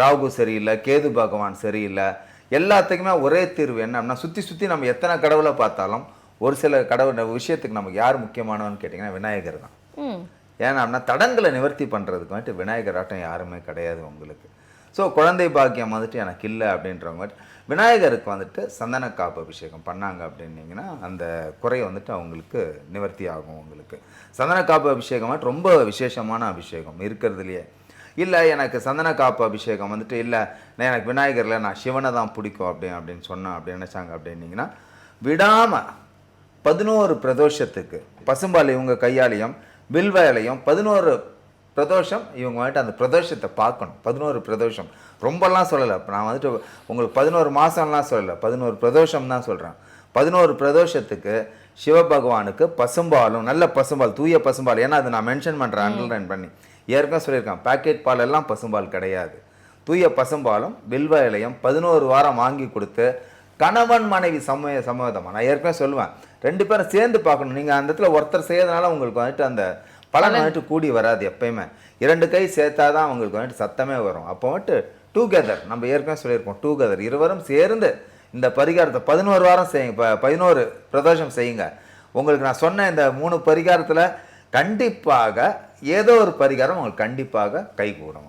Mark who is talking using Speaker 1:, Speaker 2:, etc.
Speaker 1: ராகு சரியில்லை, கேது பகவான் சரியில்லை, எல்லாத்துக்குமே ஒரே தீர்வு என்ன அப்படின்னா, சுற்றி நம்ம எத்தனை கடவுளை பார்த்தாலும் ஒரு சில கடவுள் விஷயத்துக்கு நமக்கு யார் முக்கியமானவன்னு கேட்டிங்கன்னா விநாயகர் தான். ஏன்னா அப்படின்னா தடங்களை நிவர்த்தி பண்ணுறதுக்கு வந்துட்டு விநாயகர் ஆட்டம் யாருமே கிடையாது உங்களுக்கு. ஸோ குழந்தை பாக்கியம் வந்துட்டு எனக்கு இல்லை அப்படின்றவங்க விநாயகருக்கு வந்துட்டு சந்தன காப்பு அபிஷேகம் பண்ணாங்க அப்படின்னீங்கன்னா அந்த குறை வந்துட்டு அவங்களுக்கு நிவர்த்தி ஆகும். உங்களுக்கு சந்தன காப்பு அபிஷேகம் வந்துட்டு ரொம்ப விசேஷமான அபிஷேகம் இருக்கிறதுலையே. இல்லை எனக்கு சந்தன காப்பு அபிஷேகம் வந்துட்டு இல்லை எனக்கு விநாயகரில் நான் சிவனை தான் பிடிக்கும் அப்படின்னு சொன்னேன் அப்படின்னு நினச்சாங்க அப்படின்னீங்கன்னா விடாமல் 11 பிரதோஷத்துக்கு பசும்பால் இவங்க கையாலையும் வில்வலையும் 11 பிரதோஷம் இவங்க வந்துட்டு அந்த பிரதோஷத்தை பார்க்கணும். 11 பிரதோஷம் ரொம்பலாம் சொல்லலை, நான் வந்துட்டு உங்களுக்கு 11 மாதம்லாம் சொல்லலை, 11 பிரதோஷம் தான் சொல்கிறேன். 11 பிரதோஷத்துக்கு சிவபகவானுக்கு பசும்பாலும், நல்ல பசும்பால், தூய பசும்பால், ஏன்னா அது நான் மென்ஷன் பண்ணுறேன் அண்டர்லைன் பண்ணி ஏற்கனவே சொல்லியிருக்கேன். பேக்கெட் பால் எல்லாம் பசும்பால் கிடையாது. தூய பசும்பாலும் வில்வ இலையும் 11 வாரம் வாங்கி கொடுத்து கணவன் மனைவி சம்மதமாக நான் ஏற்கனவே சொல்லுவேன் 2 பேரும் சேர்ந்து பார்க்கணும். நீங்கள் அந்த இடத்துல ஒருத்தர் செய்யறதுனால உங்களுக்கு வந்துட்டு அந்த பலன் வந்துட்டு கூடி வராது. எப்பயுமே 2 கை சேர்த்தா தான் உங்களுக்கு வந்துட்டு சத்தமே வரும். அப்போ வந்துட்டு டூகெதர், நம்ம ஏற்கனவே சொல்லியிருக்கோம், டூகெதர் இருவரும் சேர்ந்து இந்த பரிகாரத்தை 11 வாரம் செய்யுங்க, 11 பிரதோஷம் செய்யுங்க. உங்களுக்கு நான் சொன்ன இந்த 3 பரிகாரத்தில் கண்டிப்பாக ஏதோ ஒரு பரிகாரம் உங்களுக்கு கண்டிப்பாக கைகூடும்.